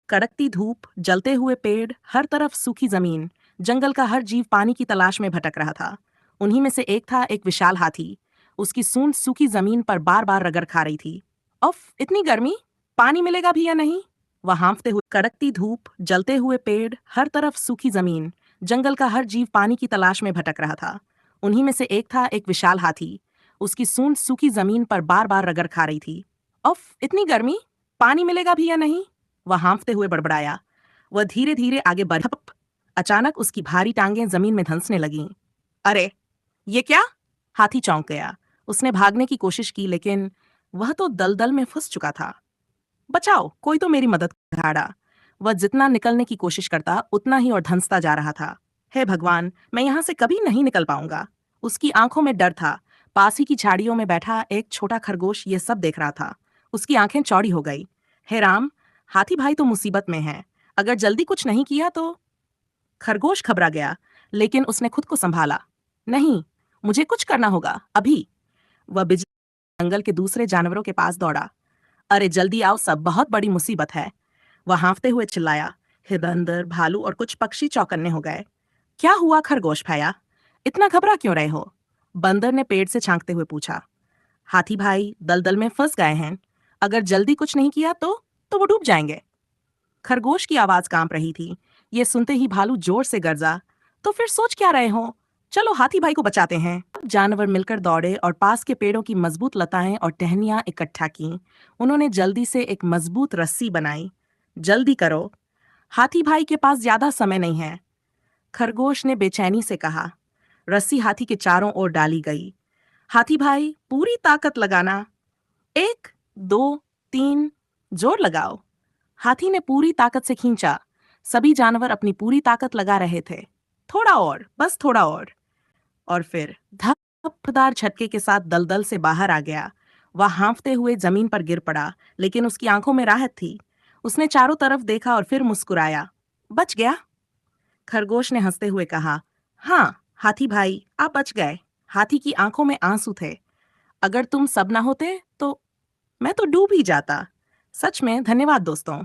कड़कती धूप, जलते हुए पेड़, हर तरफ सूखी जमीन। जंगल का हर जीव पानी की तलाश में भटक रहा था। उन्हीं में से एक था एक विशाल हाथी। उसकी सूंड सूखी जमीन पर बार बार रगड़ खा रही थी। उफ, इतनी गर्मी! पानी मिलेगा भी या नहीं? वह हाँफते हुए। कड़कती धूप, जलते हुए पेड़, हर तरफ सूखी जमीन। जंगल का हर जीव पानी की तलाश में भटक रहा था। उन्हीं में से एक था एक विशाल हाथी। उसकी सूंड सूखी जमीन पर बार बार रगड़ खा रही थी। उफ, इतनी गर्मी! पानी मिलेगा भी या नहीं? वह हाँफते हुए बड़बड़ाया। वह धीरे धीरे आगे बढ़। अचानक उसकी भारी टांगें जमीन में धंसने लगीं। अरे, ये क्या? हाथी चौंक गया। उसने भागने की कोशिश की, लेकिन वह तो दलदल में फंस चुका था। बचाओ, कोई तो मेरी मदद घाड़ा। वह जितना निकलने की कोशिश करता, उतना ही और धंसता जा रहा था। हे भगवान, मैं यहां से कभी नहीं निकल पाऊंगा। उसकी आंखों में डर था। पास ही की झाड़ियों में बैठा एक छोटा खरगोश ये सब देख रहा था। उसकी आंखें चौड़ी हो गई। हे राम, हाथी भाई तो मुसीबत में है। अगर जल्दी कुछ नहीं किया तो। खरगोश घबरा गया, लेकिन उसने खुद को संभाला। नहीं, मुझे कुछ करना होगा अभी। वह बिजली जंगल के दूसरे जानवरों के पास दौड़ा। अरे जल्दी आओ सब, बहुत बड़ी मुसीबत है। वह हाँफते हुए चिल्लाया। हे बंदर, भालू और कुछ पक्षी चौकन्ने हो गए। क्या हुआ खरगोश भाया? इतना घबरा क्यों रहे हो? बंदर ने पेड़ से झांकते हुए पूछा। हाथी भाई दलदल में फंस गए हैं। अगर जल्दी कुछ नहीं किया तो वो डूब जाएंगे। खरगोश की आवाज कांप रही थी। ये सुनते ही भालू जोर से गरजा। तो फिर सोच क्या रहे हो? चलो हाथी भाई को बचाते हैं। अब जानवर मिलकर दौड़े और पास के पेड़ों की मजबूत लताएं और टहनियां इकट्ठा की। उन्होंने जल्दी से एक मजबूत रस्सी बनाई। जल्दी करो, हाथी भाई के पास ज्यादा समय नहीं है। खरगोश ने बेचैनी से कहा। रस्सी हाथी के चारों ओर डाली गई। हाथी भाई, पूरी ताकत लगाना। एक, दो, तीन, जोर लगाओ। हाथी ने पूरी ताकत से खींचा। सभी जानवर अपनी पूरी ताकत लगा रहे थे। थोड़ा और, बस थोड़ा और फिर धपदार झटके के साथ दलदल से बाहर आ गया। वह हाँफते हुए जमीन पर गिर पड़ा, लेकिन उसकी आंखों में राहत थी। उसने चारों तरफ देखा और फिर मुस्कुराया। बच गया? खरगोश ने हंसते हुए कहा। हाँ हाथी भाई, आप बच गए। हाथी की आंखों में आंसू थे। अगर तुम सब ना होते तो मैं तो डूब ही जाता। सच में धन्यवाद दोस्तों।